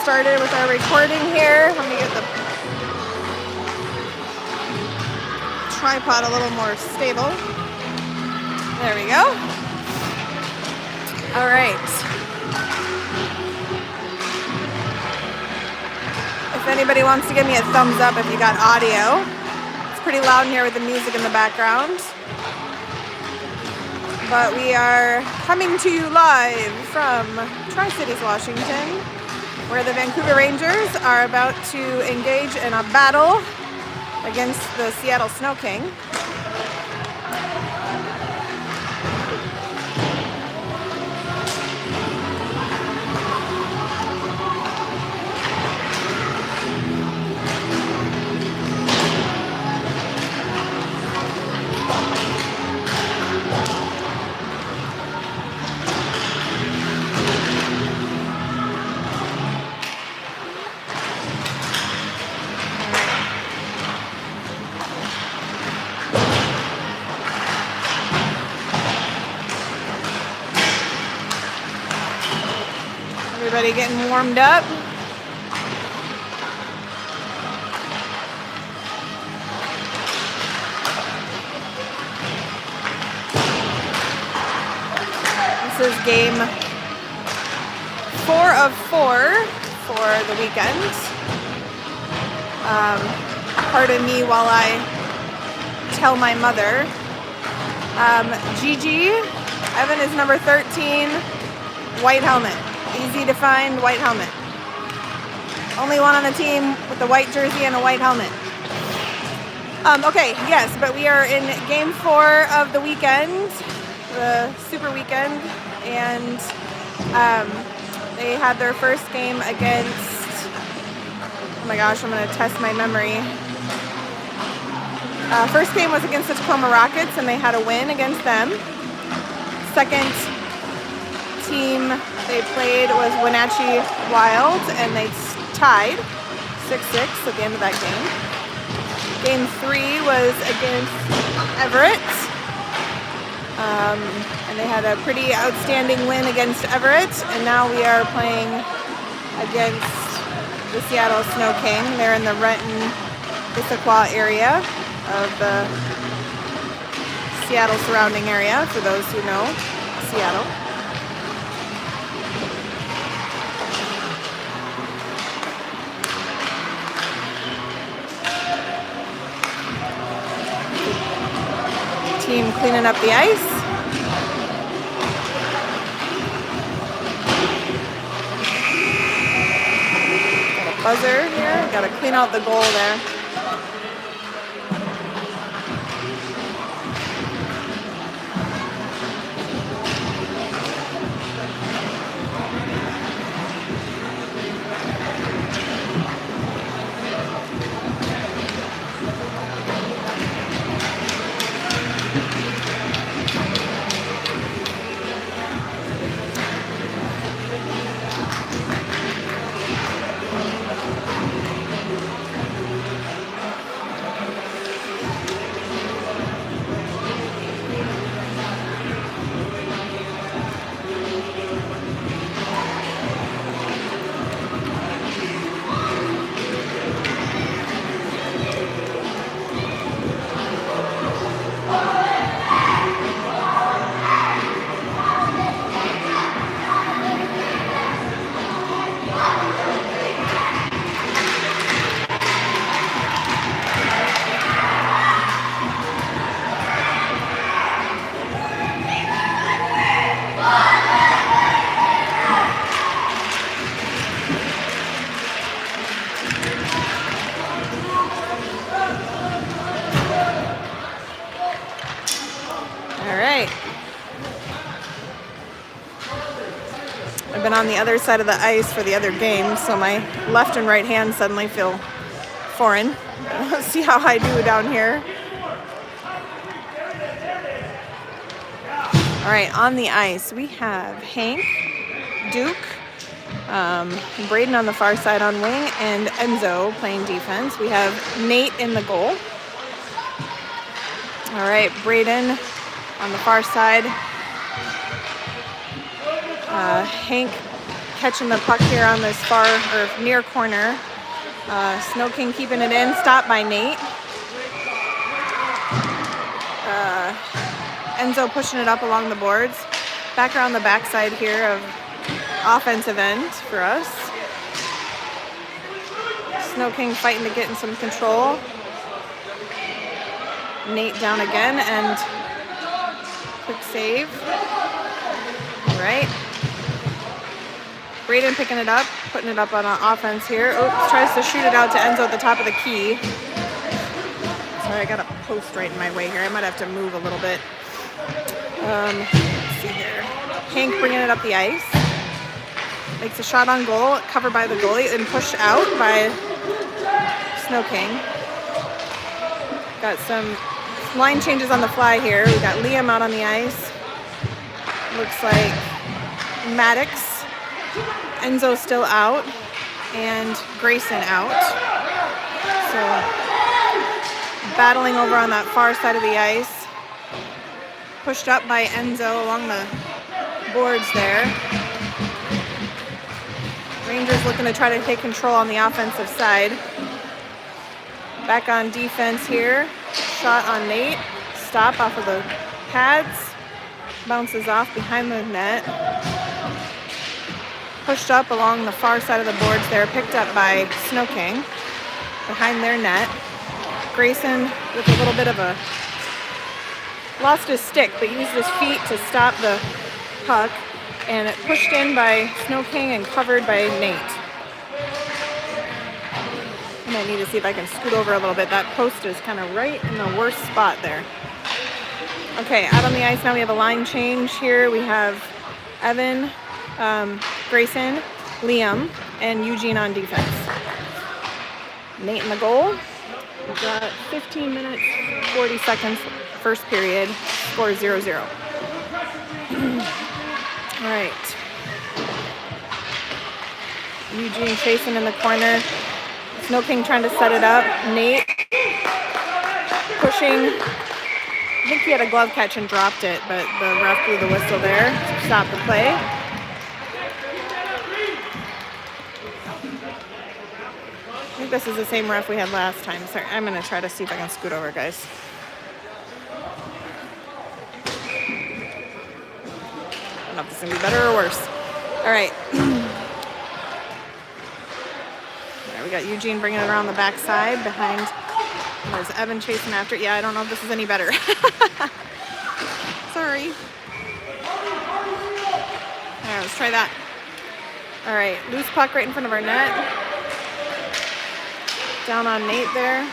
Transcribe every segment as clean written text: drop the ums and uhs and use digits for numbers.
started with our recording here. Let me get the tripod a little more stable. There we go. All right. If anybody wants to give me a thumbs up if you got audio. It's pretty loud in here with the music in the background. But we are coming to you live from Tri-Cities, Washington, where the Vancouver Rangers are about to engage in a battle against the Seattle Sno-King. Everybody getting warmed up. This is game 4 of 4 for the weekend. Pardon me while I tell my mother. Gigi, Evan is number 13, white helmet. Easy to find, white helmet. Only one on the team with a white jersey and a white helmet. Okay, yes, but we are in game 4 of the weekend, the super weekend, and they had their first game against, oh my gosh, I'm going to test my memory. First game was against the Tacoma Rockets, and they had a win against them. Second team they played was Wenatchee Wild, and they tied 6-6 at the end of that game. Game 3 was against Everett, and they had a pretty outstanding win against Everett, and now we are playing against the Seattle Sno-King. They're in the Renton-Issaquah area of the Seattle surrounding area, for those who know Seattle. Team cleaning up the ice. Got a buzzer here. Got to clean out the goal there. I've been on the other side of the ice for the other game, so my left and right hand suddenly feel foreign. Let's see how I do down here. All right, on the ice, we have Hank, Duke, Braden on the far side on wing, and Enzo playing defense. We have Nate in the goal. All right, Braden on the far side. Hank catching the puck here on this far or near corner. Sno-King keeping it in, stopped by Nate. Enzo pushing it up along the boards. Back around the backside here of offensive end for us. Sno-King fighting to get in some control. Nate down again and quick save. All right. Braden picking it up, putting it up on offense here. Oops, tries to shoot it out to Enzo at the top of the key. Sorry, I got a post right in my way here. I might have to move a little bit. Let's see here. Hank bringing it up the ice. Makes a shot on goal, covered by the goalie, and pushed out by Sno-King. Got some line changes on the fly here. We got Liam out on the ice. Looks like Maddox. Enzo still out. And Grayson out. So battling over on that far side of the ice. Pushed up by Enzo along the boards there. Rangers looking to try to take control on the offensive side. Back on defense here. Shot on Nate. Stop off of the pads. Bounces off behind the net. Pushed up along the far side of the boards there. Picked up by Sno-King behind their net. Grayson with a little bit of a... lost his stick, but used his feet to stop the puck. And it pushed in by Sno-King and covered by Nate. I might need to see if I can scoot over a little bit. That post is kind of right in the worst spot there. Okay, out on the ice now we have a line change here. We have Evan, Grayson, Liam, and Eugene on defense. Nate in the goal. We've got 15 minutes, 40 seconds, first period, score 0-0. All right. Eugene chasing in the corner. Sno-King trying to set it up. Nate pushing. I think he had a glove catch and dropped it, but the ref blew the whistle there to stop the play. I think this is the same ref we had last time. Sorry, I'm going to try to see if I can scoot over, guys. I don't know if this is going to be better or worse. All right. We got Eugene bringing it around the backside behind. There's Evan chasing after it. Yeah, I don't know if this is any better. Sorry. All right, let's try that. All right, loose puck right in front of our net. Down on Nate there.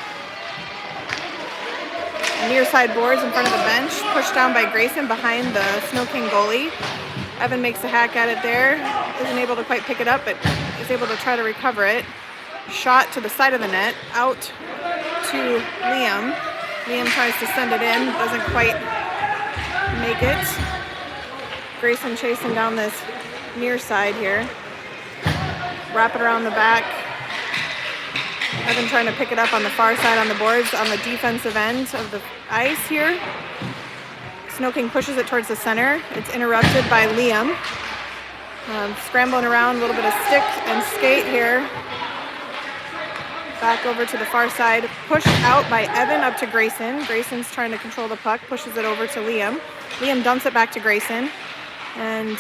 Near side boards in front of the bench. Pushed down by Grayson behind the Sno-King goalie. Evan makes a hack at it there. Isn't able to quite pick it up, but is able to try to recover it. Shot to the side of the net, out to Liam. Liam tries to send it in, doesn't quite make it. Grayson chasing down this near side here. Wrap it around the back. Evan trying to pick it up on the far side on the boards on the defensive end of the ice here. Sno-King pushes it towards the center. It's interrupted by Liam. Scrambling around, a little bit of stick and skate here. Back over to the far side. Pushed out by Evan up to Grayson. Grayson's trying to control the puck. Pushes it over to Liam. Liam dumps it back to Grayson. And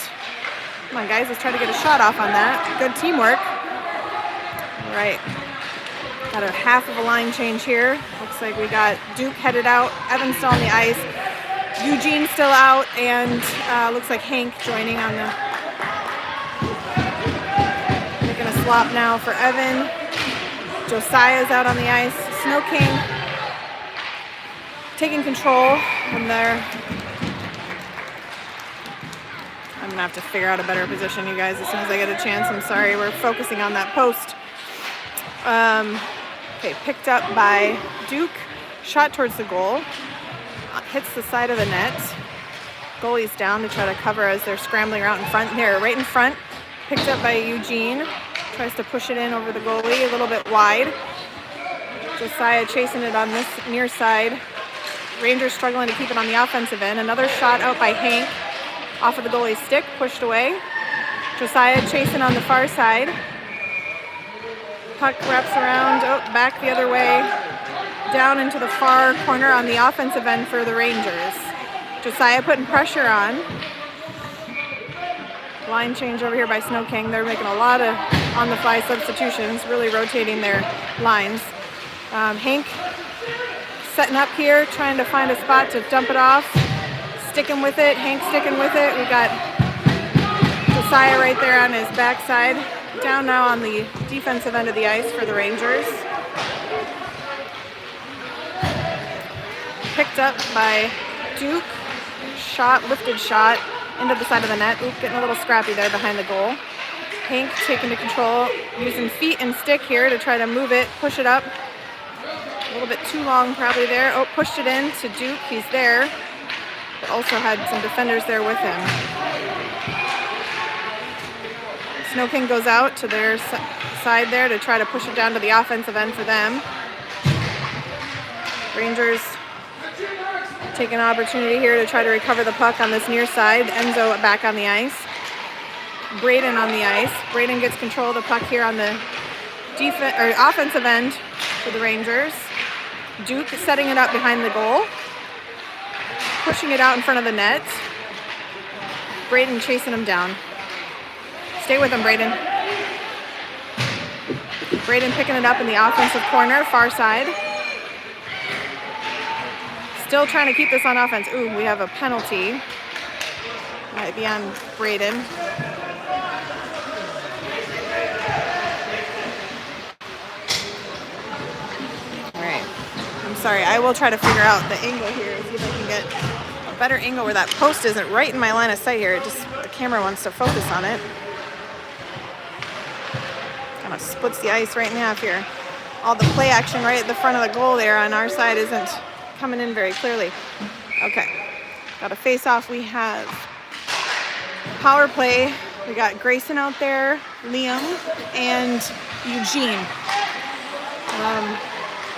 come on, guys, let's try to get a shot off on that. Good teamwork. All right. Got a half of a line change here. Looks like we got Duke headed out. Evan still on the ice. Eugene still out. And looks like Hank joining on the... Making a swap now for Evan. Josiah's out on the ice. Sno-King taking control from there. I'm gonna have to figure out a better position, you guys, as soon as I get a chance. I'm sorry, we're focusing on that post. Okay, picked up by Duke. Shot towards the goal. Hits the side of the net. Goalie's down to try to cover as they're scrambling out in front. Here, right in front. Picked up by Eugene. Tries to push it in over the goalie, a little bit wide. Josiah chasing it on this near side. Rangers struggling to keep it on the offensive end. Another shot out by Hank off of the goalie's stick, pushed away. Josiah chasing on the far side. Puck wraps around, back the other way, down into the far corner on the offensive end for the Rangers. Josiah putting pressure on. Line change over here by Sno-King. They're making a lot of on-the-fly substitutions, really rotating their lines. Hank setting up here, trying to find a spot to dump it off. Sticking with it, Hank sticking with it. We got Josiah right there on his backside. Down now on the defensive end of the ice for the Rangers. Picked up by Duke. Lifted shot into the side of the net. Getting a little scrappy there behind the goal. Hank taking to control, using feet and stick here to try to move it, push it up. A little bit too long probably there. Pushed it in to Duke. He's there. But also had some defenders there with him. Sno-King goes out to their side there to try to push it down to the offensive end for them. Rangers take an opportunity here to try to recover the puck on this near side. Enzo back on the ice. Braden on the ice. Braden gets control of the puck here on the offensive end for the Rangers. Duke setting it up behind the goal. Pushing it out in front of the net. Braden chasing him down. Stay with him, Braden. Braden picking it up in the offensive corner, far side. Still trying to keep this on offense. We have a penalty. Might be on Braden. All right. I'm sorry. I will try to figure out the angle here. See if I can get a better angle where that post isn't right in my line of sight here. The camera wants to focus on it. Kind of splits the ice right in half here. All the play action right at the front of the goal there on our side isn't coming in very clearly. Okay, got a face-off. We have power play. We got Grayson out there, Liam, and Eugene.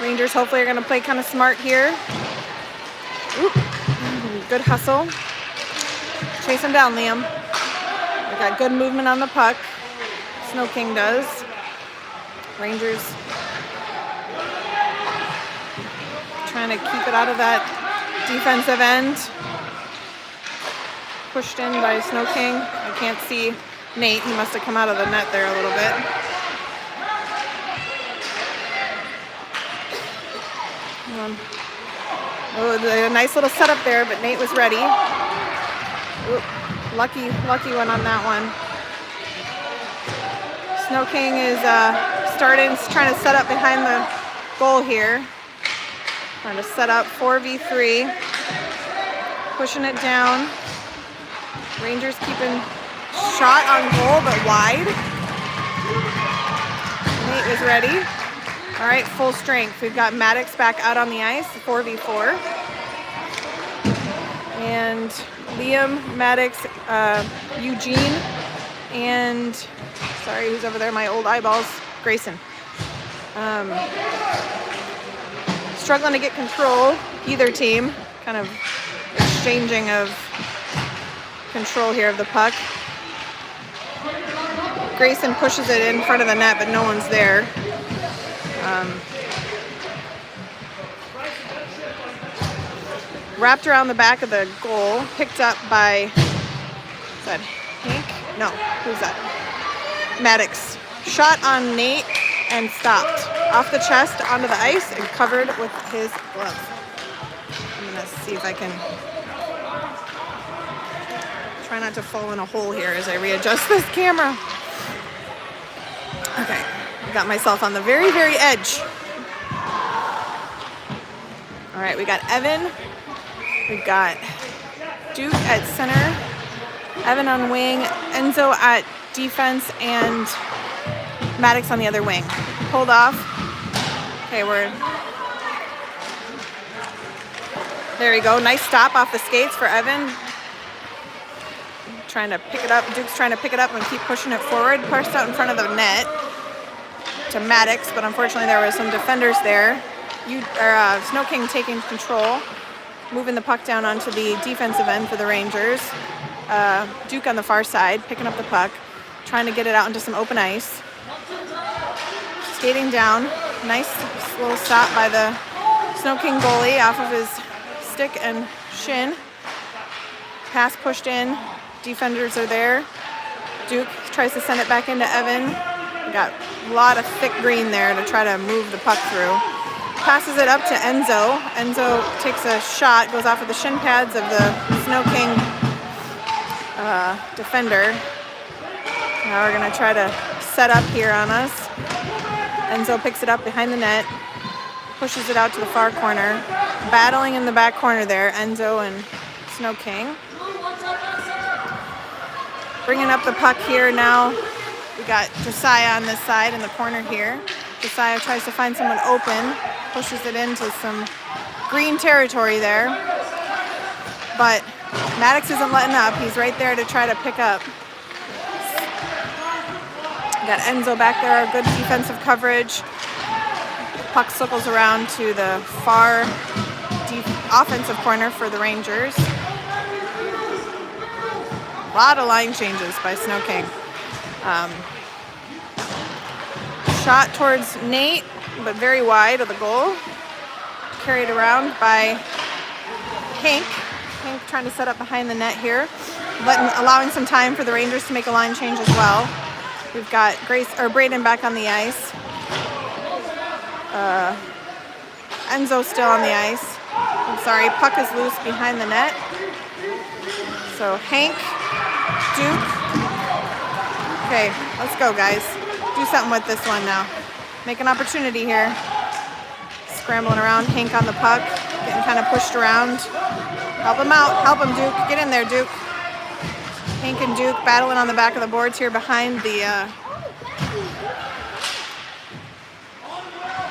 Rangers hopefully are going to play kind of smart here. Good hustle. Chase him down, Liam. We got good movement on the puck. Sno-King does. Rangers trying to keep it out of that defensive end. Pushed in by Sno-King. I can't see Nate. He must have come out of the net there a little bit. A nice little setup there, but Nate was ready. Lucky one on that one. Sno-King is trying to set up behind the goal here. Trying to set up 4v3. Pushing it down. Rangers keeping shot on goal, but wide. Nate is ready. All right, full strength. We've got Maddox back out on the ice, 4v4. And Liam, Maddox, Eugene, and sorry, who's over there? My old eyeballs. Grayson. Struggling to get control, either team. Kind of exchanging of control here of the puck. Grayson pushes it in front of the net, but no one's there. Wrapped around the back of the goal, picked up by, is that Hank? No, who's that? Maddox. Shot on Nate and stopped. Off the chest, onto the ice, and covered with his glove. I'm gonna see if I can try not to fall in a hole here as I readjust this camera. Okay, I got myself on the very, very edge. All right, we got Evan. We've got Duke at center, Evan on wing, Enzo at defense, and Maddox on the other wing. Pulled off. Okay, there we go. Nice stop off the skates for Evan. Trying to pick it up. Duke's trying to pick it up and keep pushing it forward. Pushed out in front of the net to Maddox, but unfortunately there were some defenders there. Sno-King taking control, moving the puck down onto the defensive end for the Rangers. Duke on the far side, picking up the puck. trying to get it out into some open ice. Skating down. Nice little stop by the Sno-King goalie off of his stick and shin. Pass pushed in. Defenders are there. Duke tries to send it back into Evan. Got a lot of thick green there to try to move the puck through. Passes it up to Enzo. Enzo takes a shot, goes off of the shin pads of the Sno-King defender. Now we're going to try to set up here on us. Enzo picks it up behind the net, pushes it out to the far corner. Battling in the back corner there, Enzo and Sno-King. Bringing up the puck here now. We got Josiah on this side in the corner here. Josiah tries to find someone open, pushes it into some green territory there. But Maddox isn't letting up. He's right there to try to pick up. Got Enzo back there, good defensive coverage. Puck circles around to the far offensive corner for the Rangers. A lot of line changes by Sno-King. Shot towards Nate, but very wide of the goal. Carried around by Hank. Hank trying to set up behind the net here, allowing some time for the Rangers to make a line change as well. We've got Braden back on the ice. Enzo still on the ice. I'm sorry, puck is loose behind the net. So Hank, Duke. Okay, let's go, guys. Do something with this one now. Make an opportunity here. Scrambling around, Hank on the puck, getting kind of pushed around. Help him out, help him, Duke. Get in there, Duke. Hank and Duke battling on the back of the boards here behind the...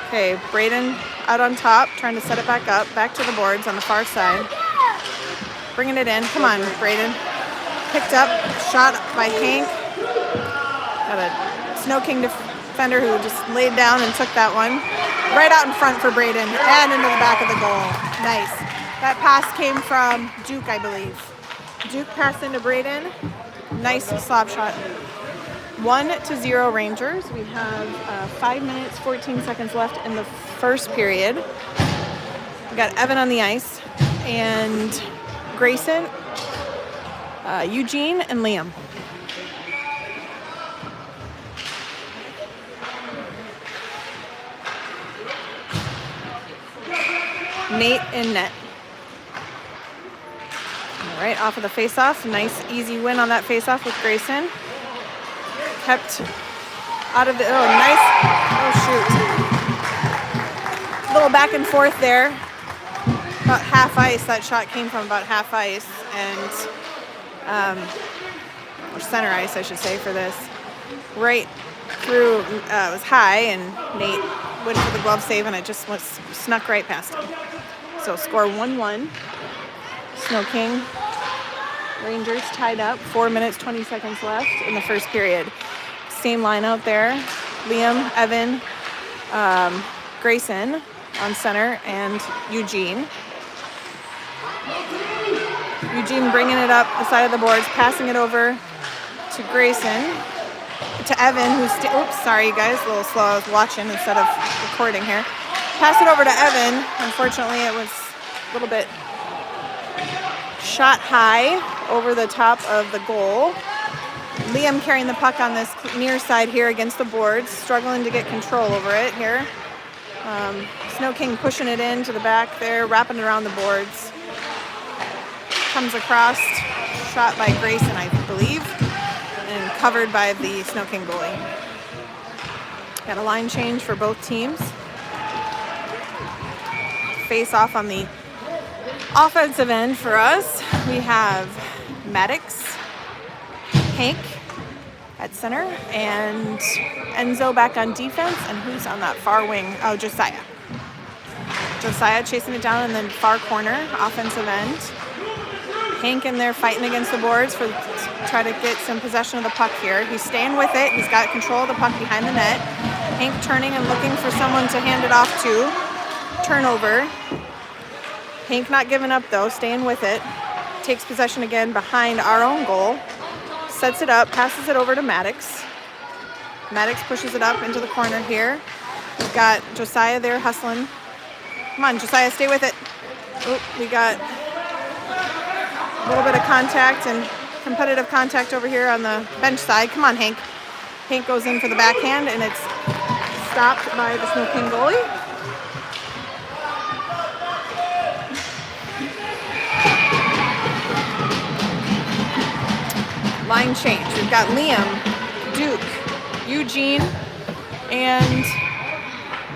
Okay, Braden out on top, trying to set it back up, back to the boards on the far side. Bringing it in. Come on, Braden. Picked up, shot by Hank. Got a Sno-King defender who just laid down and took that one. Right out in front for Braden and into the back of the goal. Nice. That pass came from Duke, I believe. Duke passed into Braden. Nice slap shot. 1-0 Rangers. We have 5 minutes, 14 seconds left in the first period. We got Evan on the ice and Grayson, Eugene, and Liam. Nate in net. All right, off of the face-off. Nice, easy win on that face-off with Grayson. Kept out of the, oh, nice, oh, shoot. Little back and forth there. About half ice, that shot came from about half ice, and, or center ice, I should say, for this. Right through, it was high, and Nate went for the glove save, and it just snuck right past him. So score 1-1. Sno-King. Rangers tied up. 4 minutes, 20 seconds left in the first period. Same line out there. Liam, Evan, Grayson on center, and Eugene. Eugene bringing it up the side of the boards, passing it over to Grayson, to Evan, who's oops, sorry you guys, a little slow. I was watching instead of recording here. Pass it over to Evan. Unfortunately, it was a little bit shot high over the top of the goal. Liam carrying the puck on this near side here against the boards, struggling to get control over it here. Sno-King pushing it into the back there, wrapping it around the boards. Comes across, shot by Grayson, I believe, and covered by the Sno-King goalie. Got a line change for both teams. Face off on the offensive end for us. We have Maddox, Hank at center, and Enzo back on defense. And who's on that far wing? Oh, Josiah. Josiah chasing it down in the far corner, offensive end. Hank in there fighting against the boards to try to get some possession of the puck here. He's staying with it. He's got control of the puck behind the net. Hank turning and looking for someone to hand it off to. Turnover. Hank not giving up though, staying with it. Takes possession again behind our own goal. sets it up, passes it over to Maddox. Maddox pushes it up into the corner here. We've got Josiah there hustling. Come on, Josiah, stay with it. Oh, we got a little bit of contact and competitive contact over here on the bench side. Come on, Hank. Hank goes in for the backhand, and it's stopped by the Sno-King goalie. Line change. We've got Liam, Duke, Eugene, and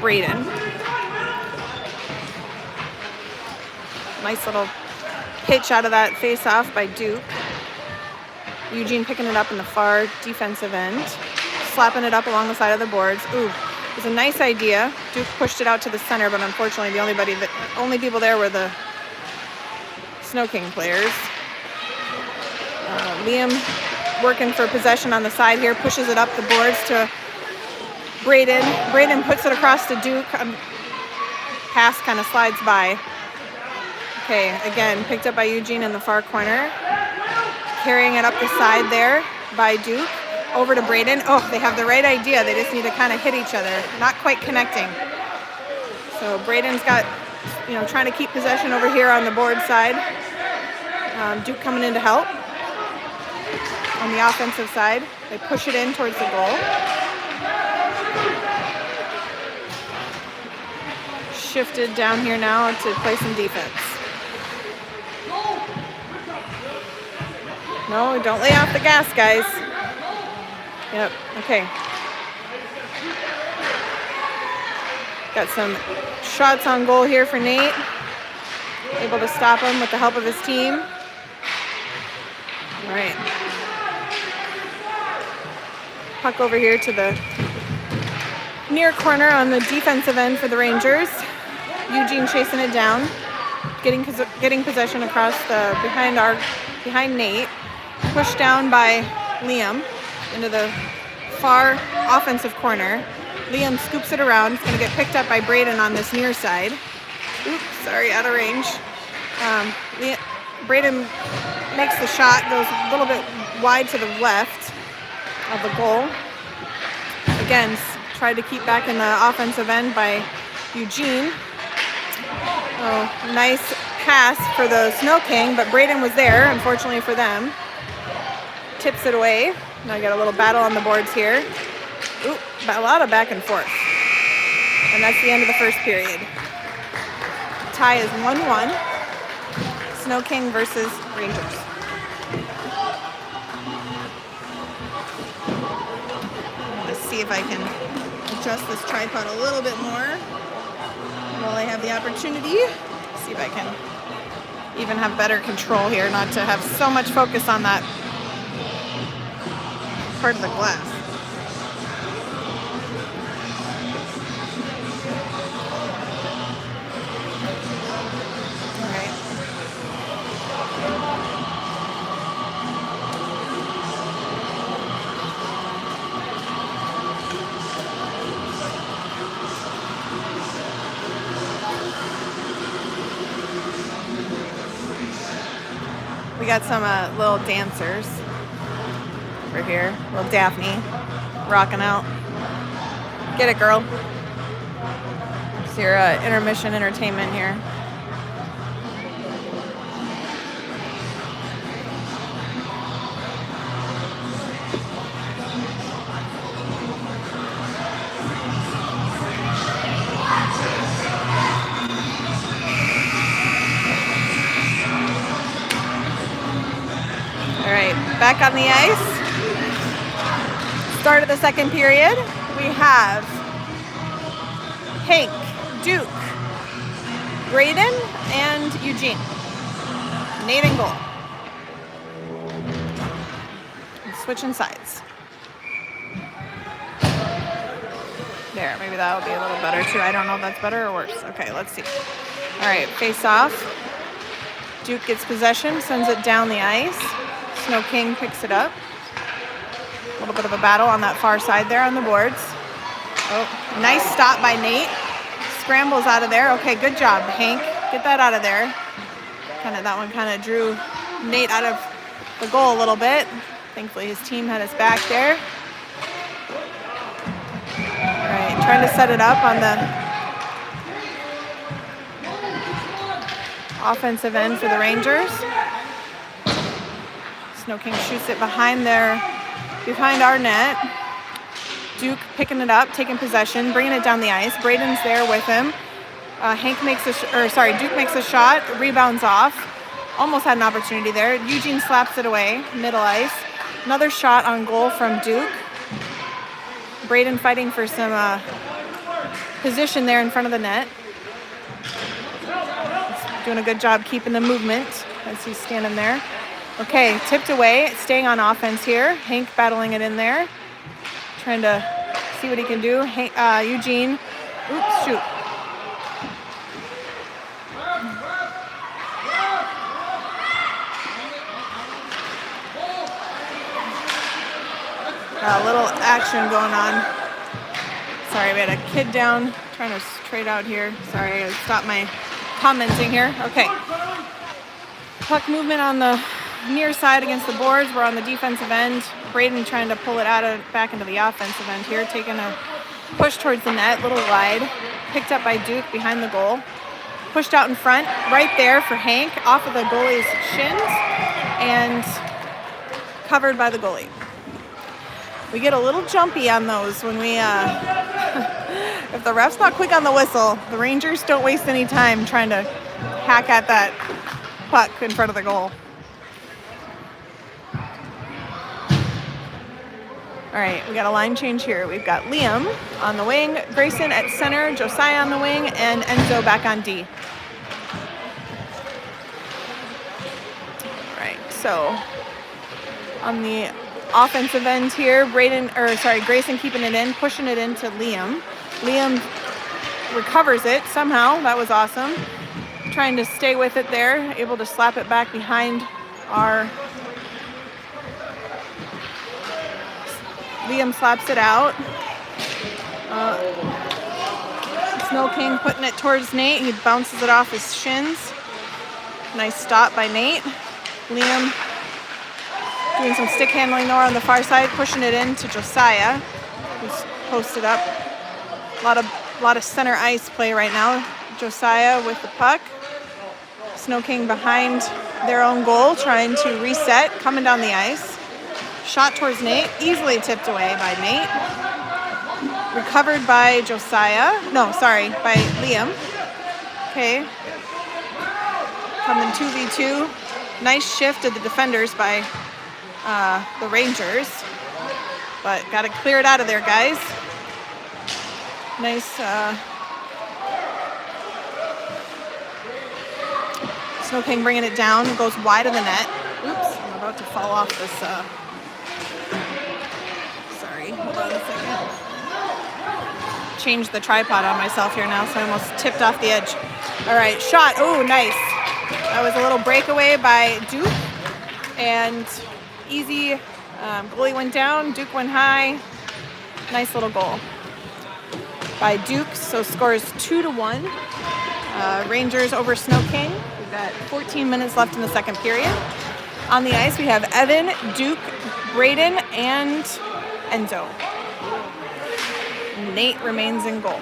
Braden. Nice little pitch out of that face-off by Duke. Eugene picking it up in the far defensive end, slapping it up along the side of the boards. Ooh, it was a nice idea. Duke pushed it out to the center, but unfortunately the only people there were the Sno-King players. Liam working for possession on the side here, pushes it up the boards to Braden. Braden puts it across to Duke. Pass kind of slides by. Okay, again, picked up by Eugene in the far corner. Carrying it up the side there by Duke. Over to Braden. Oh, they have the right idea. They just need to kind of hit each other. Not quite connecting. So Braden's got, trying to keep possession over here on the board side. Duke coming in to help. On the offensive side, they push it in towards the goal. Shifted down here now to play some defense. No, don't lay off the gas, guys. Yep, okay. Got some shots on goal here for Nate. Able to stop him with the help of his team. All right. Puck over here to the near corner on the defensive end for the Rangers. Eugene chasing it down, getting possession across the behind Nate. Pushed down by Liam into the far offensive corner. Liam scoops it around. It's going to get picked up by Braden on this near side. Oops, sorry, out of range. Braden makes the shot, goes a little bit wide to the left of the goal. Again, tried to keep back in the offensive end by Eugene. Oh, nice pass for the Sno-King, but Braden was there, unfortunately for them. Tips it away. Now we got a little battle on the boards here. Ooh, a lot of back and forth. And that's the end of the first period. Tie is 1-1. Sno-King versus Rangers. Let's see if I can adjust this tripod a little bit more while I have the opportunity. See if I can even have better control here, not to have so much focus on that part of the glass. All right. We got some little dancers over here. Little Daphne rocking out. Get it, girl. It's your intermission entertainment here. All right, back on the ice. Start of the second period. We have Hank, Duke, Braden, and Eugene. Nate and goal. And switching sides. There, maybe that'll be a little better too. I don't know if that's better or worse. Okay, let's see. All right, face off. Duke gets possession, sends it down the ice. Sno-King picks it up. A little bit of a battle on that far side there on the boards. Oh, nice stop by Nate. Scrambles out of there. Okay, good job, Hank. Get that out of there. That one kind of drew Nate out of the goal a little bit. Thankfully his team had his back there. All right, trying to set it up on the offensive end for the Rangers. Sno-King shoots it behind our net. Duke picking it up, taking possession, bringing it down the ice. Braden's there with him. Duke makes a shot, rebounds off. Almost had an opportunity there. Eugene slaps it away, middle ice. Another shot on goal from Duke. Braden fighting for some position there in front of the net. He's doing a good job keeping the movement as he's standing there. Okay, tipped away, staying on offense here. Hank battling it in there. Trying to see what he can do. Eugene, oops, shoot. A little action going on. Sorry, we had a kid down trying to trade out here. Sorry, I stopped my commenting here. Okay. Puck movement on the near side against the boards. We're on the defensive end. Braden trying to pull it back into the offensive end here, taking a push towards the net, little wide. Picked up by Duke behind the goal. Pushed out in front, right there for Hank, off of the goalie's shins, and covered by the goalie. We get a little jumpy on those when we, if the ref's not quick on the whistle, the Rangers don't waste any time trying to hack at that puck in front of the goal. All right, we got a line change here. We've got Liam on the wing, Grayson at center, Josiah on the wing, and Enzo back on D. All right, so on the offensive end here, Grayson keeping it in, pushing it into Liam. Liam recovers it somehow. That was awesome. Trying to stay with it there, able to slap it back behind our... Liam slaps it out. Sno-King putting it towards Nate. He bounces it off his shins. Nice stop by Nate. Liam doing some stick handling there on the far side, pushing it in to Josiah, who's posted up. A lot of center ice play right now. Josiah with the puck. Sno-King behind their own goal, trying to reset, coming down the ice. Shot towards Nate, easily tipped away by Nate. Recovered by by Liam. Okay. Coming 2v2. Nice shift of the defenders by the Rangers. But got to clear it out of there, guys. Nice. Sno-King bringing it down. Goes wide of the net. Oops, I'm about to fall off this. Sorry, hold on a second. Changed the tripod on myself here now, so I almost tipped off the edge. All right, shot. Oh, nice. That was a little breakaway by Duke. And easy. Goalie went down. Duke went high. Nice little goal by Duke. So scores 2-1. Rangers over Sno-King. We've got 14 minutes left in the second period. On the ice, we have Evan, Duke, Braden, and Enzo. Nate remains in goal.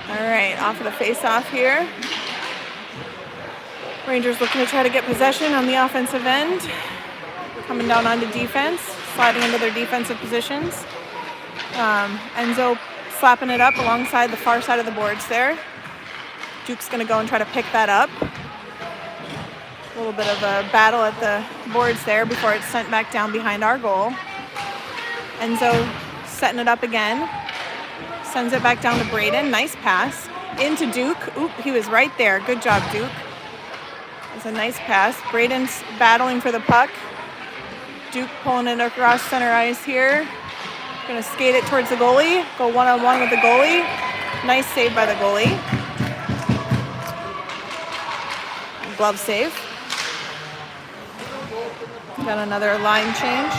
All right, off of the face-off here. Rangers looking to try to get possession on the offensive end. Coming down onto defense, sliding into their defensive positions. Enzo slapping it up alongside the far side of the boards there. Duke's going to go and try to pick that up. A little bit of a battle at the boards there before it's sent back down behind our goal. Enzo setting it up again. Sends it back down to Braden. Nice pass. Into Duke. Oop, he was right there. Good job, Duke. It's a nice pass. Braden's battling for the puck. Duke pulling it across center ice here. Gonna skate it towards the goalie. Go one-on-one with the goalie. Nice save by the goalie. Glove save. Got another line change.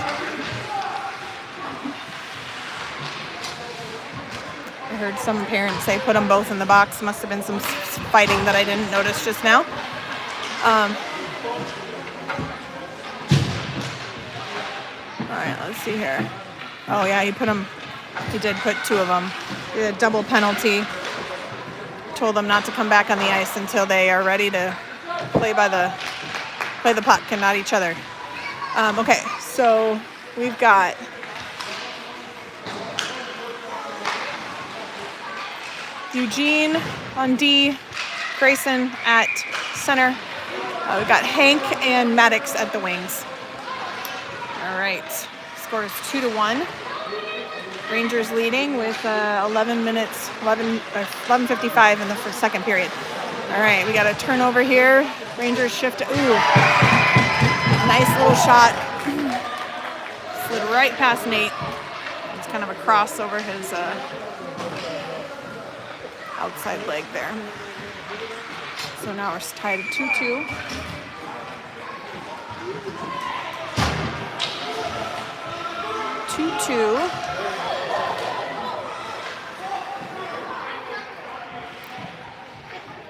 heard some parents say put them both in the box. Must have been some fighting that I didn't notice just now. All right, let's see here. Oh yeah, he did put 2 of them. He had a double penalty. Told them not to come back on the ice until they are ready to play the puck and not each other. Okay, so we've got Eugene on D, Grayson at center. We've got Hank and Maddox at the wings. All right, score is 2-1. Rangers leading with 11:55 in the second period. All right, we got a turnover here. Rangers shift. Ooh, nice little shot. Slid right past Nate. It's kind of a cross over his outside leg there. So now we're tied at 2-2.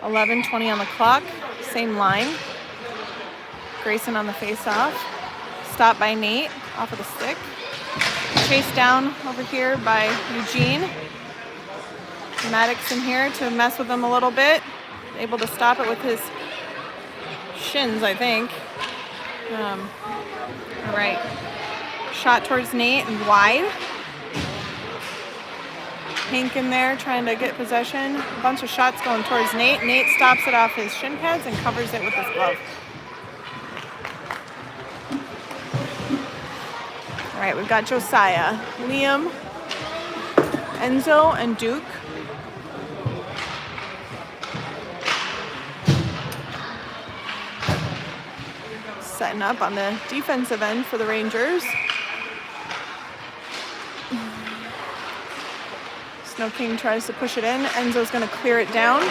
$11:20 on the clock. Same line. Grayson on the face-off. Stopped by Nate off of the stick. Chased down over here by Eugene. Maddox in here to mess with him a little bit. Able to stop it with his shins, I think. All right. Shot towards Nate and wide. Hank in there trying to get possession. A bunch of shots going towards Nate. Nate stops it off his shin pads and covers it with his glove. All right, we've got Josiah, Liam, Enzo, and Duke. Setting up on the defensive end for the Rangers. Sno-King tries to push it in. Enzo's going to clear it down.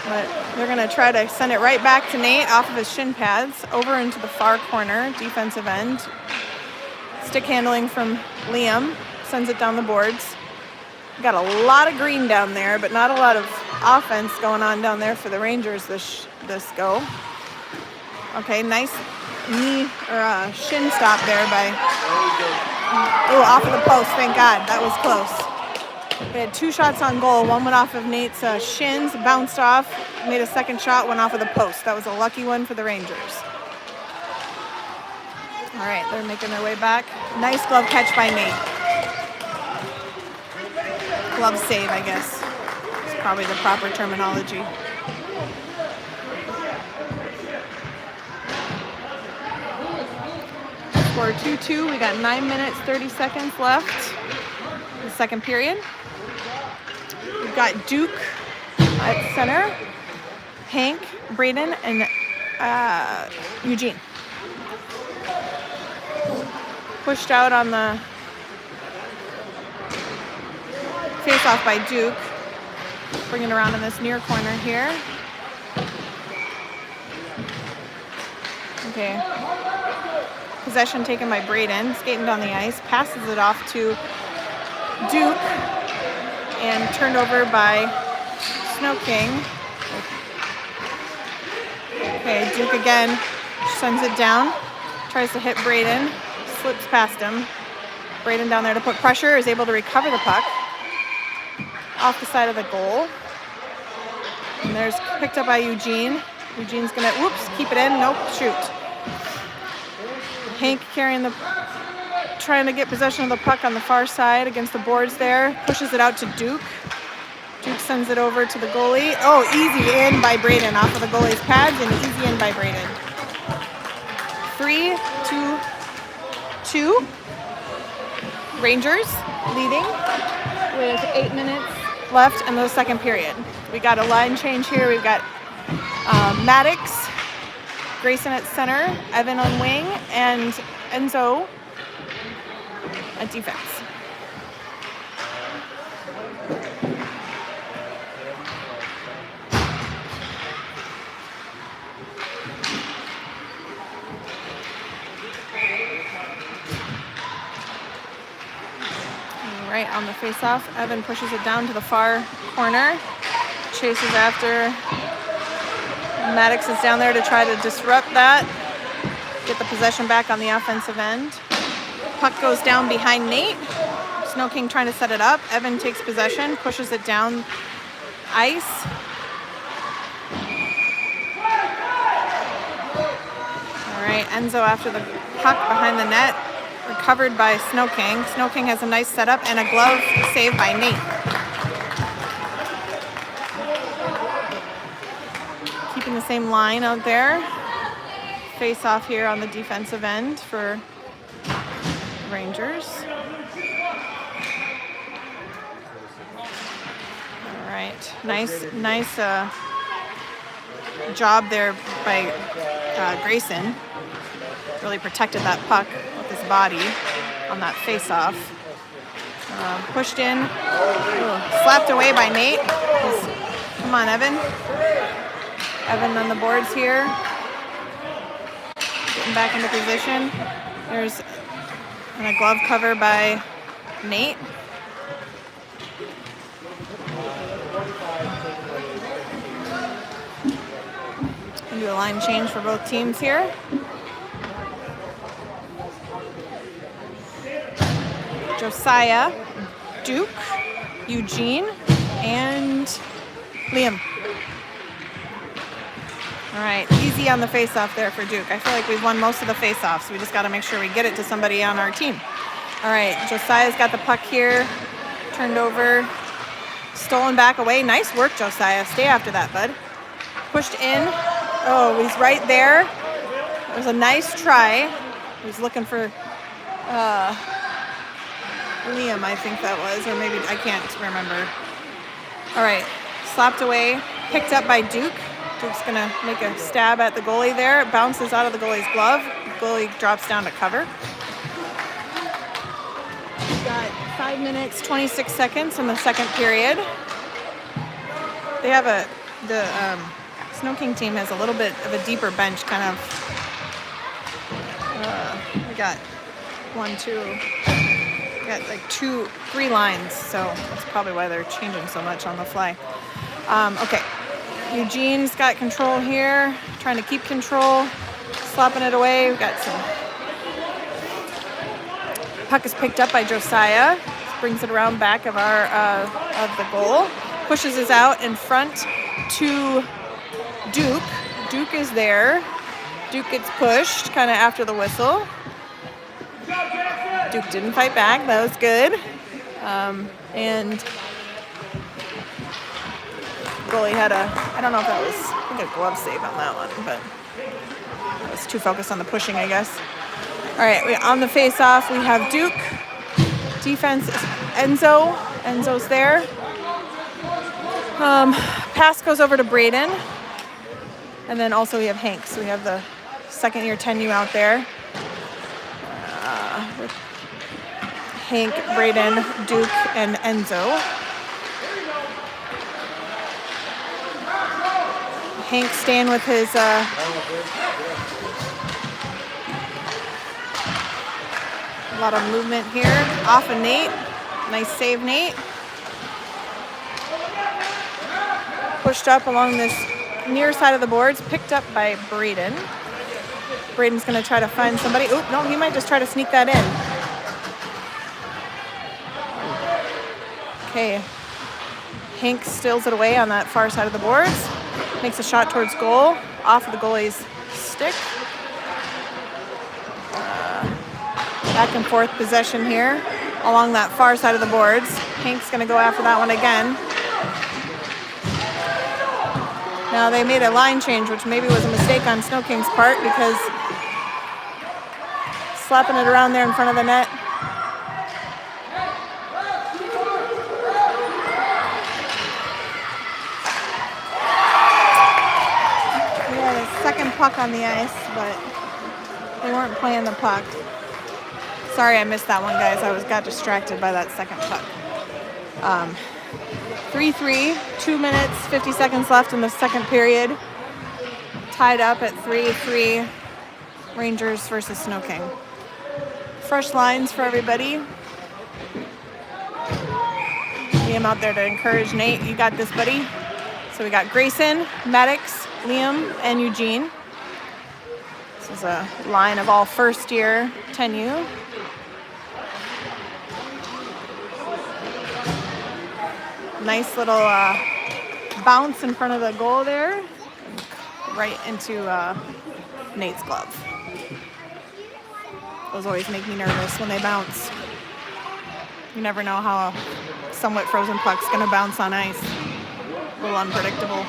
But they're going to try to send it right back to Nate off of his shin pads over into the far corner, defensive end. Stick handling from Liam. Sends it down the boards. Got a lot of green down there, but not a lot of offense going on down there for the Rangers this go. Okay, nice knee or shin stop there by. Oh, off of the post. Thank God, that was close. We had 2 shots on goal. One went off of Nate's shins, bounced off, made a second shot, went off of the post. That was a lucky one for the Rangers. All right, they're making their way back. Nice glove catch by Nate. Glove save, I guess. It's probably the proper terminology. Score 2-2. We got 9 minutes, 30 seconds left in the second period. We've got Duke at center, Hank, Braden, and Eugene. Pushed out on the face-off by Duke. Bringing it around in this near corner here. Okay. Possession taken by Braden, skating down the ice, passes it off to Duke, and turned over by Sno-King. Okay, Duke again sends it down, tries to hit Braden, slips past him. Braden down there to put pressure, is able to recover the puck off the side of the goal. And there's picked up by Eugene. Eugene's gonna, whoops, keep it in, nope, shoot. Hank trying to get possession of the puck on the far side against the boards there. Pushes it out to Duke. Duke sends it over to the goalie. Oh, easy in by Braden off of the goalie's pads and easy in by Braden. 3-2. Rangers leading with 8 minutes left in the second period. We got a line change here. We've got Maddox, Grayson at center, Evan on wing, and Enzo at defense. All right, on the face-off, Evan pushes it down to the far corner, chases after. Maddox is down there to try to disrupt that, get the possession back on the offensive end. Puck goes down behind Nate. Sno-King trying to set it up. Evan takes possession, pushes it down ice. All right, Enzo after the puck behind the net, recovered by Sno-King. Sno-King has a nice setup and a glove save by Nate. Keeping the same line out there. Face off here on the defensive end for Rangers. All right, nice job there by Grayson. Really protected that puck with his body on that face-off. Pushed in, slapped away by Nate. Come on, Evan. Evan on the boards here. Getting back into position. There's a glove cover by Nate. Gonna do a line change for both teams here. Josiah, Duke, Eugene, and Liam. All right, easy on the face-off there for Duke. I feel like we've won most of the face-offs. We just got to make sure we get it to somebody on our team. All right, Josiah's got the puck here, turned over, stolen back away. Nice work, Josiah. Stay after that, bud. Pushed in. Oh, he's right there. It was a nice try. He's looking for Liam, I think that was, or maybe, I can't remember. All right, slapped away, picked up by Duke. Duke's gonna make a stab at the goalie there. It bounces out of the goalie's glove. The goalie drops down to cover. We've got 5 minutes, 26 seconds in the second period. They have the Sno-King team has a little bit of a deeper bench, kind of. We got 1, 2, we got like 2, 3 lines, so that's probably why they're changing so much on the fly. Okay. Eugene's got control here, trying to keep control, slapping it away. We've got some. Puck is picked up by Josiah, brings it around back of of the goal, pushes us out in front to Duke. Duke is there. Duke gets pushed kind of after the whistle. Duke didn't fight back. That was good. And goalie had I don't know if that was, I think a glove save on that one, but I was too focused on the pushing, I guess. All right, on the face-off, we have Duke. Defense is Enzo. Enzo's there. Pass goes over to Braden. And then also we have Hank. So we have the second-year 10U out there. With Hank, Braden, Duke, and Enzo. Hank staying with his a lot of movement here. Off of Nate. Nice save, Nate. Pushed up along this near side of the boards. Picked up by Braden. Braden's going to try to find somebody. Oop, no, he might just try to sneak that in. Okay. Hank steals it away on that far side of the boards. Makes a shot towards goal, off of the goalie's stick. Back and forth possession here along that far side of the boards. Hank's going to go after that one again. Now they made a line change, which maybe was a mistake on Sno-King's part, because slapping it around there in front of the net. Second puck on the ice, but they weren't playing the puck. Sorry I missed that one, guys. I got distracted by that second puck. 3-3, 2 minutes, 50 seconds left in the second period. Tied up at 3-3, Rangers versus Sno-King. Fresh lines for everybody. Liam out there to encourage Nate. You got this, buddy. So we got Grayson, Maddox, Liam, and Eugene. This is a line of all first-year 10U. Nice little bounce in front of the goal there. Right into Nate's glove. Those always make me nervous when they bounce. You never know how a somewhat frozen puck's gonna bounce on ice. A little unpredictable.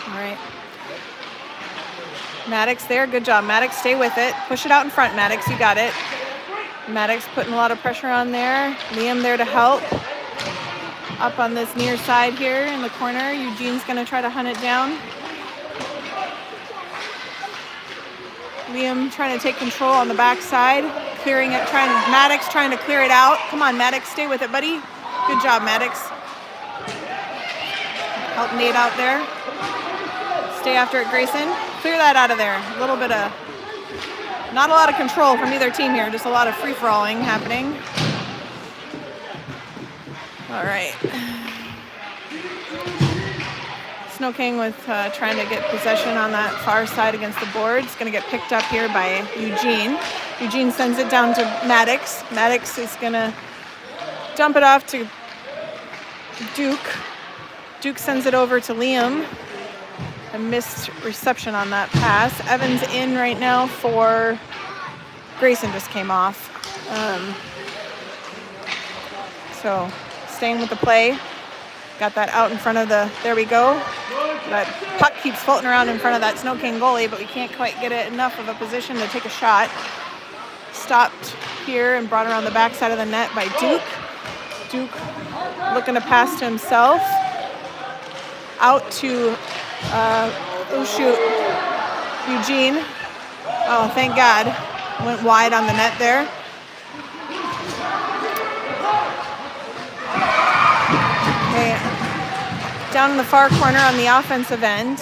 All right. Maddox there, good job. Maddox, stay with it. Push it out in front, Maddox, you got it. Maddox putting a lot of pressure on there. Liam there to help. Up on this near side here in the corner. Eugene's gonna try to hunt it down. Liam trying to take control on the backside, clearing it, Maddox trying to clear it out. Come on, Maddox, stay with it, buddy. Good job, Maddox. Help Nate out there. Stay after it, Grayson. Clear that out of there. A little bit of, not a lot of control from either team here, just a lot of free-for-alling happening. All right. Sno-King with trying to get possession on that far side against the board. It's going to get picked up here by Eugene. Eugene sends it down to Maddox. Maddox is going to dump it off to Duke. Duke sends it over to Liam. A missed reception on that pass. Evans in right now for Grayson, just came off. So staying with the play. Got that out in front of the, there we go. That puck keeps floating around in front of that Sno-King goalie, but we can't quite get it enough of a position to take a shot. Stopped here and brought around the backside of the net by Duke. Duke looking to pass to himself. Out to, oh shoot, Eugene. Oh, thank God. Went wide on the net there. Down in the far corner on the offensive end.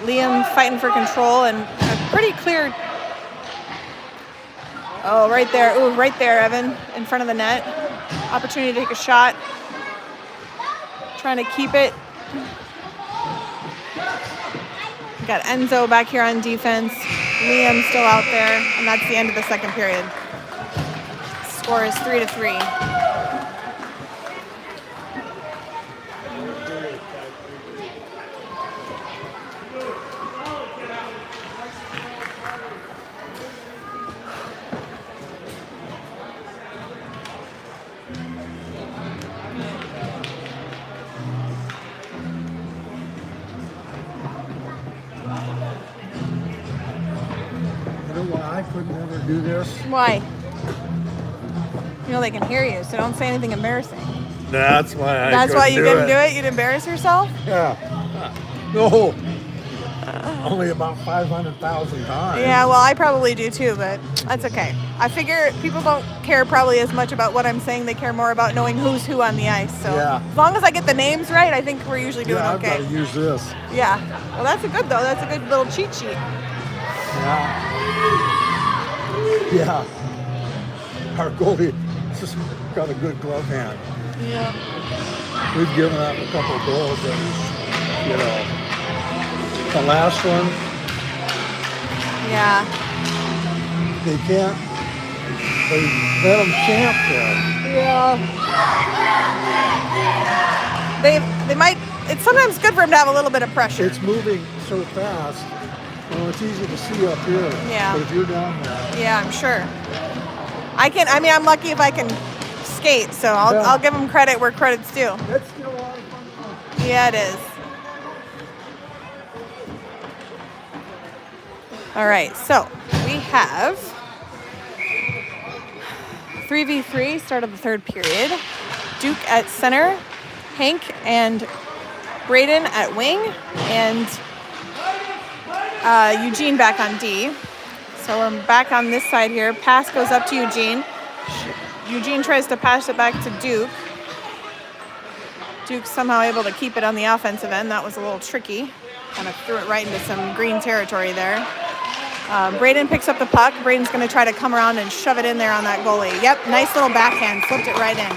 Liam fighting for control and a pretty clear. Oh, right there. Ooh, right there, Evan, in front of the net. Opportunity to take a shot. Trying to keep it. We got Enzo back here on defense. Liam still out there, and that's the end of the second period. Score is 3-3. I could never do this. Why? You know they can hear you, so don't say anything embarrassing. That's why That's why you couldn't do it? You'd embarrass yourself? Yeah. No. Only about 500,000 times. Yeah, well, I probably do too, but that's okay. I figure people don't care probably as much about what I'm saying. They care more about knowing who's who on the ice. So as long as I get the names right, I think we're usually doing okay. I've got to use this. Yeah. Well, that's a good, though. That's a good little cheat sheet. Yeah. Yeah. Our goalie just got a good glove hand. Yeah. We've given up a couple of goals and, you know, the last one. Yeah. They can't. They let them camp there. Yeah. They might. It's sometimes good for them to have a little bit of pressure. It's moving so fast. Well, it's easy to see up here. Yeah. But if you're down there. Yeah, I'm sure. I'm lucky if I can skate, so I'll give them credit where credit's due. That's still a lot of fun. Yeah, it is. All right, so we have 3v3, start of the third period. Duke at center, Hank and Braden at wing, and Eugene back on D. So we're back on this side here. Pass goes up to Eugene. Eugene tries to pass it back to Duke. Duke somehow able to keep it on the offensive end. That was a little tricky. Kind of threw it right into some green territory there. Braden picks up the puck. Braden's going to try to come around and shove it in there on that goalie. Yep, nice little backhand. Flipped it right in.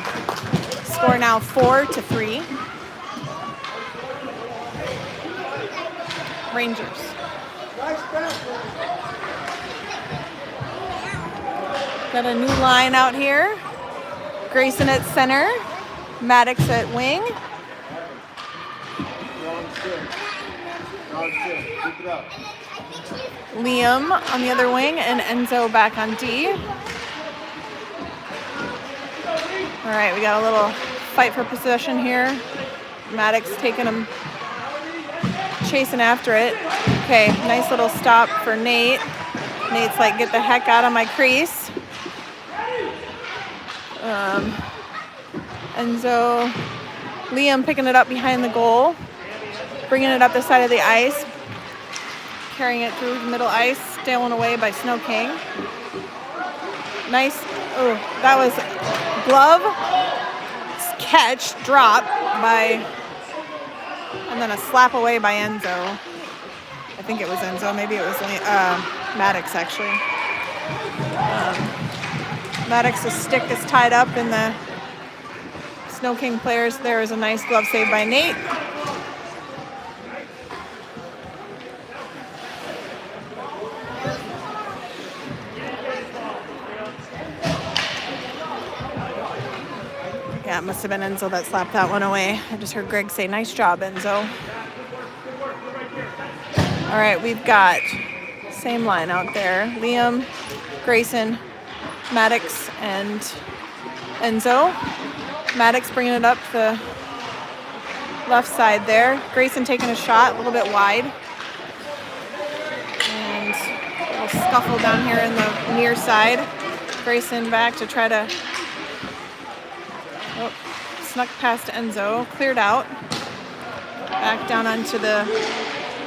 Score now 4-3. Rangers. Got a new line out here. Grayson at center. Maddox at wing. Liam on the other wing and Enzo back on D. All right, we got a little fight for possession here. Maddox taking him, chasing after it. Okay, nice little stop for Nate. Nate's like, get the heck out of my crease. Enzo, Liam picking it up behind the goal, bringing it up the side of the ice, carrying it through the middle ice, stolen away by Sno-King. Nice, oh, that was glove, catch, drop by, and then a slap away by Enzo. I think it was Enzo, maybe it was Maddox actually. Maddox's stick is tied up in the Sno-King players. There is a nice glove save by Nate. Yeah, it must have been Enzo that slapped that one away. I just heard Greg say, nice job, Enzo. All right, we've got same line out there. Liam, Grayson, Maddox, and Enzo. Maddox bringing it up the left side there. Grayson taking a shot, a little bit wide. And a little scuffle down here in the near side. Grayson back to try to, snuck past Enzo, cleared out. Back down onto the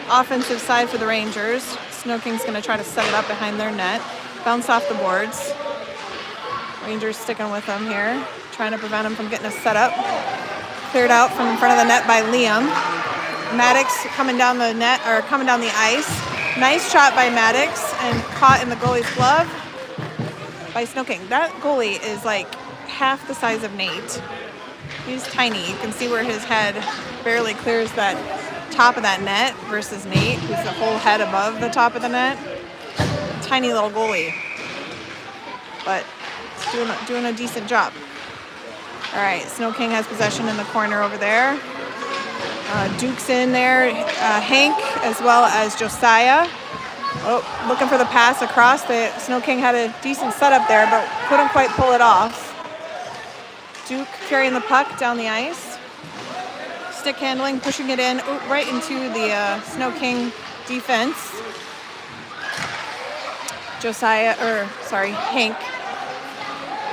offensive side for the Rangers. Sno-King's going to try to set it up behind their net. Bounce off the boards. Rangers sticking with them here, trying to prevent him from getting a setup. Cleared out from in front of the net by Liam. Maddox coming down the net, or coming down the ice. Nice shot by Maddox and caught in the goalie's glove by Sno-King. That goalie is like half the size of Nate. He's tiny. You can see where his head barely clears that top of that net versus Nate, who's the whole head above the top of the net. Tiny little goalie, but doing a decent job. All right, Sno-King has possession in the corner over there. Duke's in there, Hank as well as Josiah. Oh, looking for the pass across. The Sno-King had a decent setup there, but couldn't quite pull it off. Duke carrying the puck down the ice. Stick handling, pushing it in right into the Sno-King defense. Hank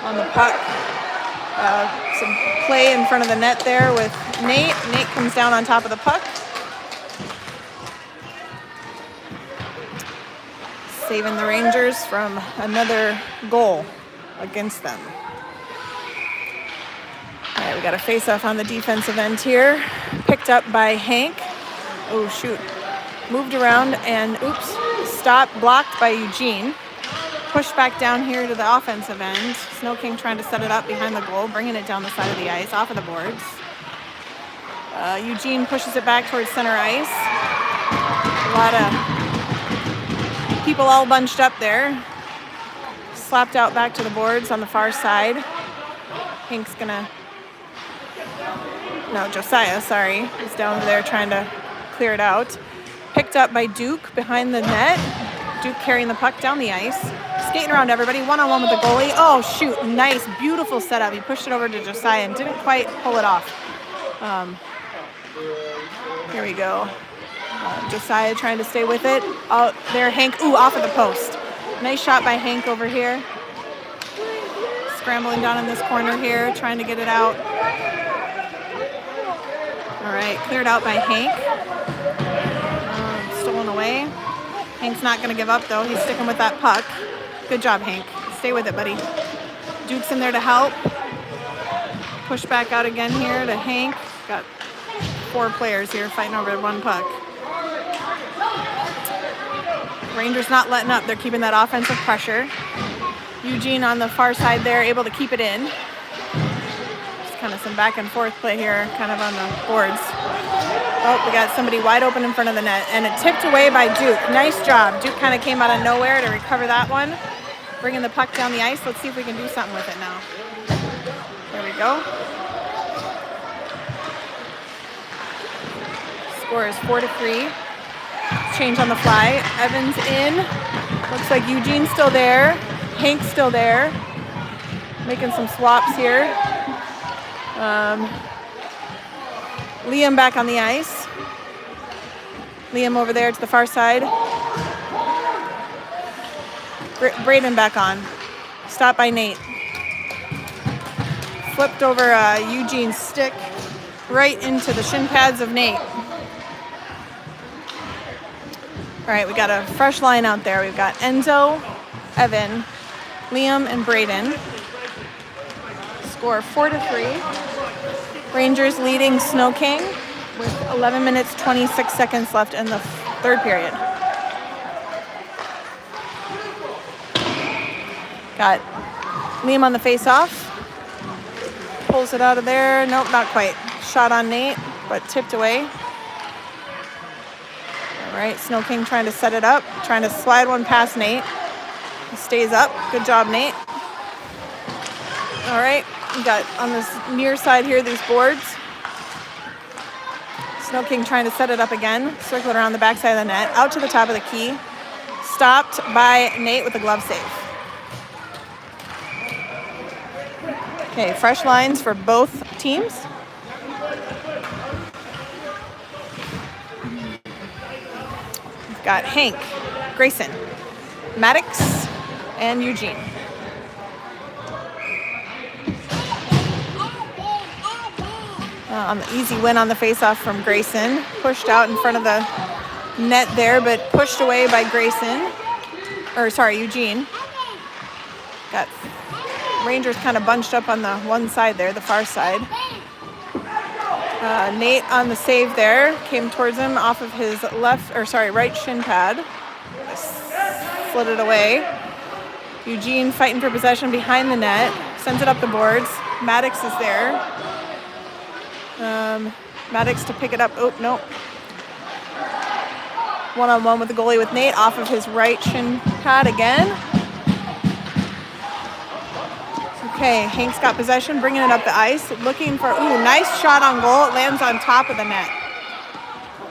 on the puck. Some play in front of the net there with Nate. Nate comes down on top of the puck. Saving the Rangers from another goal against them. All right, we got a face-off on the defensive end here. Picked up by Hank. Oh, shoot. Moved around and, stopped, blocked by Eugene. Pushed back down here to the offensive end. Sno-King trying to set it up behind the goal, bringing it down the side of the ice, off of the boards. Eugene pushes it back towards center ice. A lot of people all bunched up there. Slapped out back to the boards on the far side. Hank's gonna... No, Josiah, sorry. He's down there trying to clear it out. Picked up by Duke behind the net. Duke carrying the puck down the ice. Skating around everybody, one-on-one with the goalie. Oh, shoot, nice, beautiful setup. He pushed it over to Josiah and didn't quite pull it off. Here we go. Josiah trying to stay with it. Oh, there, Hank, off of the post. Nice shot by Hank over here. Scrambling down in this corner here, trying to get it out. All right, cleared out by Hank. Stolen away. Hank's not going to give up, though. He's sticking with that puck. Good job, Hank. Stay with it, buddy. Duke's in there to help. Push back out again here to Hank. Got 4 players here fighting over one puck. Rangers not letting up. They're keeping that offensive pressure. Eugene on the far side there, able to keep it in. Just kind of some back and forth play here, kind of on the boards. Oh, we got somebody wide open in front of the net, and it tipped away by Duke. Nice job. Duke kind of came out of nowhere to recover that one. Bringing the puck down the ice. Let's see if we can do something with it now. There we go. Score is 4-3. Change on the fly. Evans in. Looks like Eugene's still there. Hank's still there. Making some swaps here. Liam back on the ice. Liam over there to the far side. Braden back on. Stopped by Nate. Flipped over Eugene's stick right into the shin pads of Nate. All right, we got a fresh line out there. We've got Enzo, Evan, Liam, and Braden. Score 4-3. Rangers leading Sno-King with 11 minutes, 26 seconds left in the third period. Got Liam on the face-off. Pulls it out of there. Nope, not quite. Shot on Nate, but tipped away. All right, Sno-King trying to set it up, trying to slide one past Nate. He stays up. Good job, Nate. All right, we got on this near side here, these boards. Sno-King trying to set it up again. Circle it around the backside of the net. Out to the top of the key. Stopped by Nate with a glove save. Okay, fresh lines for both teams. We've got Hank, Grayson, Maddox, and Eugene. On the easy win on the faceoff from Grayson. Pushed out in front of the net there, but pushed away by Eugene. Got Rangers kind of bunched up on the one side there, the far side. Nate on the save there, came towards him off of his right shin pad. Slid it away. Eugene fighting for possession behind the net, sends it up the boards. Maddox is there. Maddox to pick it up. Oh, nope. One-on-one with the goalie with Nate off of his right shin pad again. Okay, Hank's got possession, bringing it up the ice, looking for, nice shot on goal. It lands on top of the net.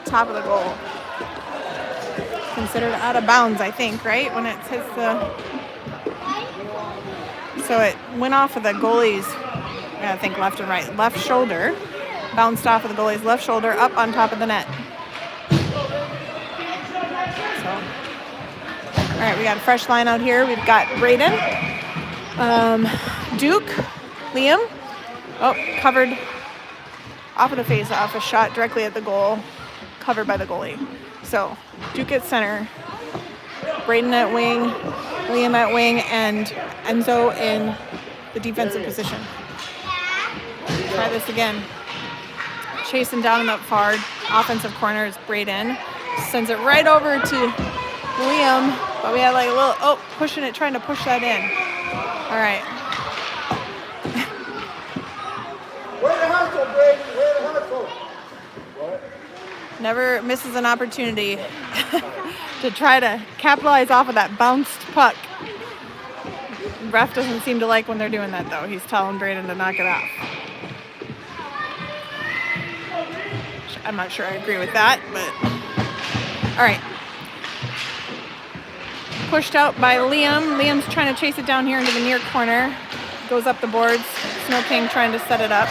Top of the goal. Considered out of bounds, I think, right? When it hits so it went off of the goalie's, I think left and right, left shoulder. Bounced off of the goalie's left shoulder, up on top of the net. So, all right, we got a fresh line out here. We've got Braden, Duke, Liam. Oh, covered off of the face, off a shot directly at the goal, covered by the goalie. So, Duke at center, Braden at wing, Liam at wing, and Enzo in the defensive position. Try this again. Chasing down and up far. Offensive corner is Braden. Sends it right over to Liam. But we had like a little, pushing it, trying to push that in. All right. Where the hustle, Braden? Where the hustle? What? Never misses an opportunity to try to capitalize off of that bounced puck. Ref doesn't seem to like when they're doing that, though. He's telling Braden to knock it off. I'm not sure I agree with that, but all right. Pushed out by Liam. Liam's trying to chase it down here into the near corner. Goes up the boards. Sno-King trying to set it up.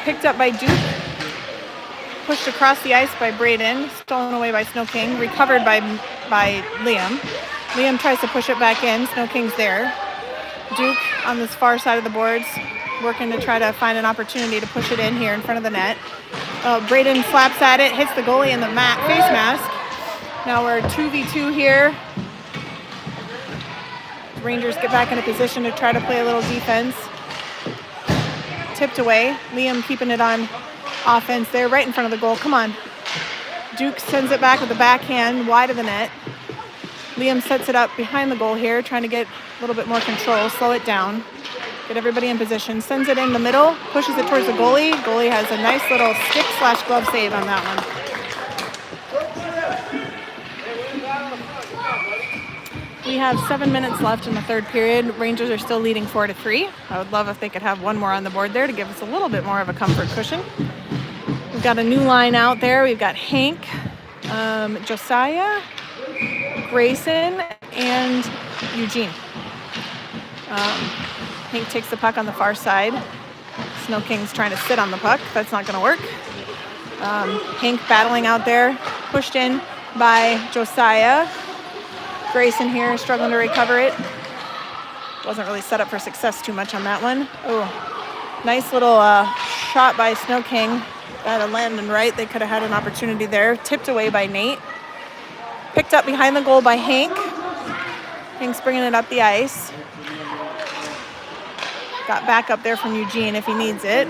Picked up by Duke. Pushed across the ice by Braden. Stolen away by Sno-King. Recovered by Liam. Liam tries to push it back in. Sno-King's there. Duke on this far side of the boards, working to try to find an opportunity to push it in here in front of the net. Braden slaps at it, hits the goalie in the face mask. Now we're 2v2 here. Rangers get back into position to try to play a little defense. Tipped away. Liam keeping it on offense there, right in front of the goal. Come on. Duke sends it back with the backhand wide of the net. Liam sets it up behind the goal here, trying to get a little bit more control, slow it down, get everybody in position. Sends it in the middle, pushes it towards the goalie. Goalie has a nice little stick/glove save on that one. We have 7 minutes left in the third period. Rangers are still leading 4-3. I would love if they could have one more on the board there to give us a little bit more of a comfort cushion. We've got a new line out there. We've got Hank, Josiah, Grayson, and Eugene. Hank takes the puck on the far side. Sno-King's trying to sit on the puck. That's not going to work. Hank battling out there, pushed in by Josiah. Grayson here struggling to recover it. Wasn't really set up for success too much on that one. Oh, nice little shot by Sno-King. Got a landing right. They could have had an opportunity there. Tipped away by Nate. Picked up behind the goal by Hank. Hank's bringing it up the ice. Got back up there from Eugene if he needs it.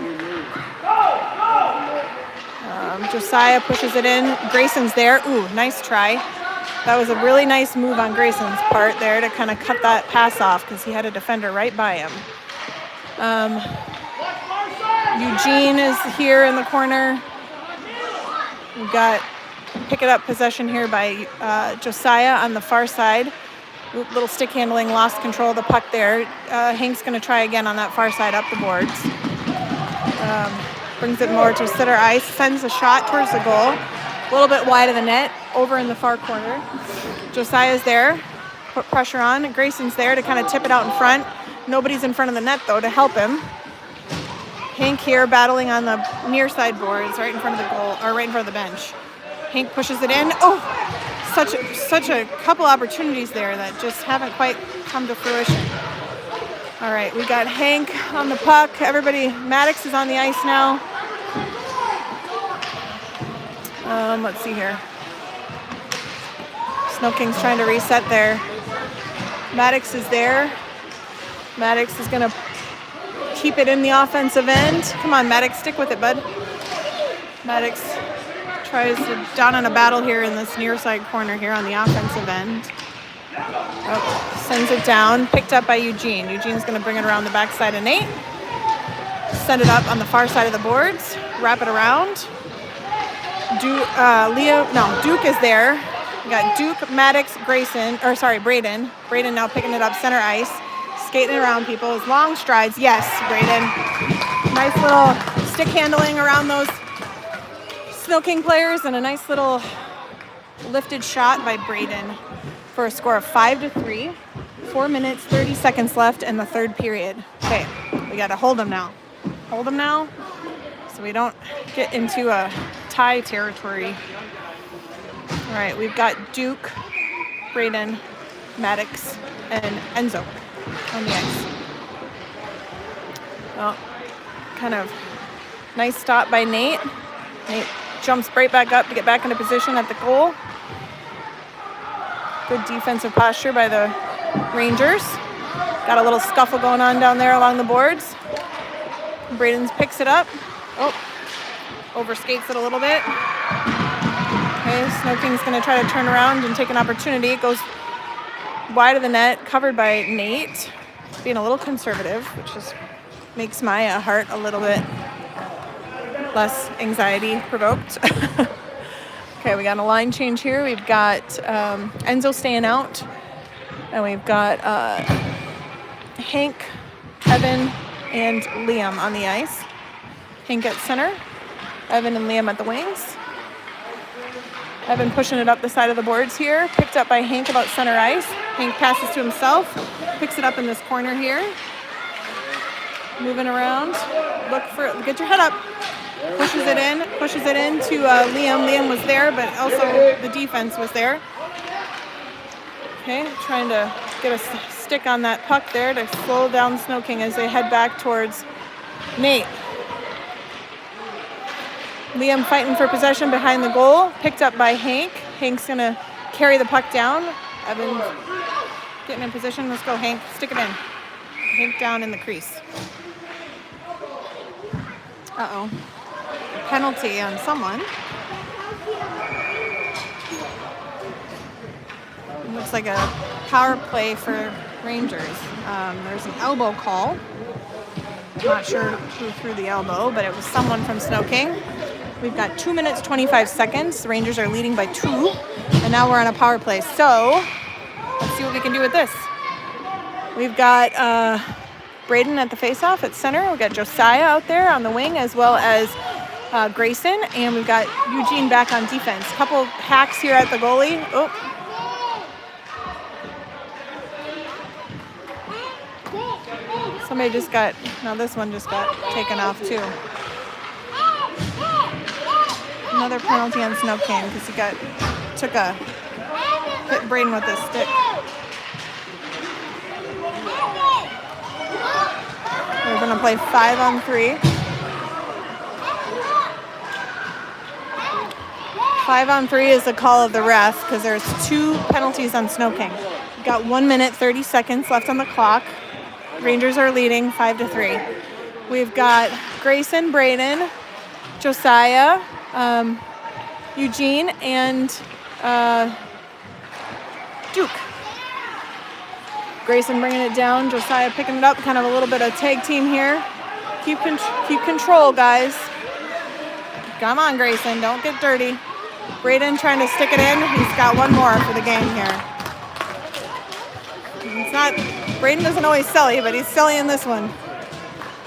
Josiah pushes it in. Grayson's there. Ooh, nice try. That was a really nice move on Grayson's part there to kind of cut that pass off because he had a defender right by him. Eugene is here in the corner. We've got pick it up possession here by Josiah on the far side. Little stick handling, lost control of the puck there. Hank's going to try again on that far side up the boards. Brings it more to center ice, sends a shot towards the goal. A little bit wide of the net, over in the far corner. Josiah's there, put pressure on. Grayson's there to kind of tip it out in front. Nobody's in front of the net, though, to help him. Hank here battling on the near side boards, right in front of the goal, or right in front of the bench. Hank pushes it in. Oh, such a couple opportunities there that just haven't quite come to fruition. All right, we got Hank on the puck. Everybody, Maddox is on the ice now. Let's see here. Sno-King's trying to reset there. Maddox is there. Maddox is going to keep it in the offensive end. Come on, Maddox, stick with it, bud. Maddox tries to down on a battle here in this near side corner here on the offensive end. Oh, sends it down. Picked up by Eugene. Eugene's going to bring it around the backside of Nate. Send it up on the far side of the boards. Wrap it around. Duke is there. We got Duke, Maddox, Braden. Braden now picking it up center ice. Skating around people. His long strides. Yes, Braden. Nice little stick handling around those Sno-King players and a nice little lifted shot by Braden for a score of 5-3. 4 minutes, 30 seconds left in the third period. Okay, we got to hold them now. Hold them now so we don't get into a tie territory. All right, we've got Duke, Braden, Maddox, and Enzo on the ice. Well, kind of nice stop by Nate. Nate jumps right back up to get back into position at the goal. Good defensive posture by the Rangers. Got a little scuffle going on down there along the boards. Braden picks it up. Oh, overskates it a little bit. Okay, Sno-King's going to try to turn around and take an opportunity. It goes wide of the net, covered by Nate. Being a little conservative, which just makes my heart a little bit less anxiety provoked. Okay, we got a line change here. We've got Enzo staying out. And we've got Hank, Evan, and Liam on the ice. Hank at center. Evan and Liam at the wings. Evan pushing it up the side of the boards here. Picked up by Hank about center ice. Hank passes to himself. Picks it up in this corner here. Moving around. Get your head up. Pushes it in to Liam. Liam was there, but also the defense was there. Okay, trying to get a stick on that puck there to slow down Sno-King as they head back towards Nate. Liam fighting for possession behind the goal. Picked up by Hank. Hank's going to carry the puck down. Evan getting in position. Let's go, Hank. Stick it in. Hank down in the crease. Uh-oh. Penalty on someone. looks like a power play for Rangers. There's an elbow call. Not sure who threw the elbow, but it was someone from Sno-King. We've got 2 minutes, 25 seconds. The Rangers are leading by 2, and now we're on a power play. So let's see what we can do with this. We've got Braden at the faceoff at center. We've got Josiah out there on the wing, as well as Grayson, and we've got Eugene back on defense. Couple hacks here at the goalie. Oh. Somebody just got, no, this one just got taken off too. Another penalty on Sno-King because he hit Braden with his stick. We're gonna play 5-on-3. 5-on-3 is the call of the ref because there's 2 penalties on Sno-King. We've got 1 minute, 30 seconds left on the clock. Rangers are leading 5-3. We've got Grayson, Braden, Josiah, Eugene, and Duke. Grayson bringing it down, Josiah picking it up, kind of a little bit of tag team here. Keep control, guys. Come on, Grayson, don't get dirty. Braden trying to stick it in. He's got one more for the game here. Braden doesn't always silly, but he's silly in this one.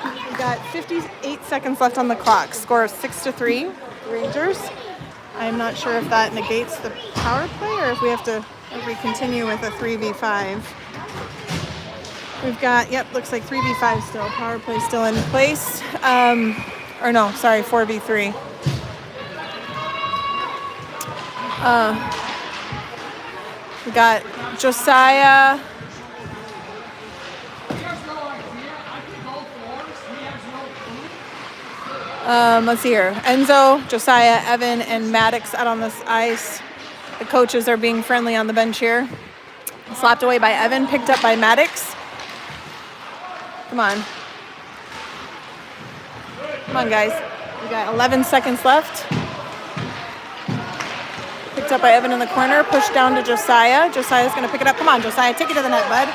We've got 58 seconds left on the clock. Score of 6-3, Rangers. I'm not sure if that negates the power play or if we continue with a 3v5. We've got, looks like 3v5 still. Power play still in place. 4v3. We got Josiah. Let's see here. Enzo, Josiah, Evan, and Maddox out on this ice. The coaches are being friendly on the bench here. Slapped away by Evan, picked up by Maddox. Come on. Come on, guys. We got 11 seconds left. Picked up by Evan in the corner, pushed down to Josiah. Josiah's going to pick it up. Come on, Josiah, take it to the net, bud.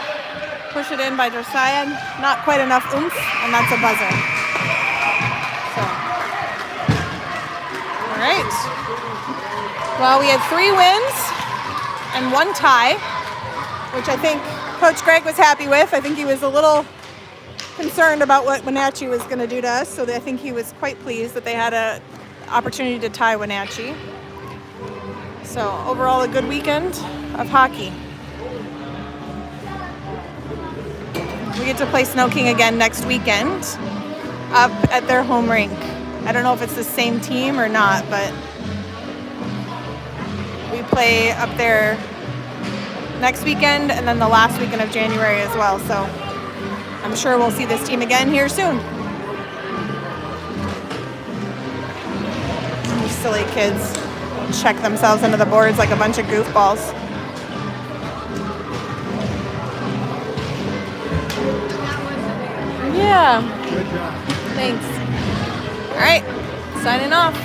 Push it in by Josiah. Not quite enough oomph, and that's a buzzer. All right. Well, we had 3 wins and 1 tie, which I think Coach Greg was happy with. I think he was a little concerned about what Wenatchee was going to do to us, so I think he was quite pleased that they had an opportunity to tie Wenatchee. So overall, a good weekend of hockey. We get to play Sno-King again next weekend up at their home rink. I don't know if it's the same team or not, but we play up there next weekend and then the last weekend of January as well. So I'm sure we'll see this team again here soon. These silly kids check themselves into the boards like a bunch of goofballs. Yeah. Good job. Thanks. All right, signing off.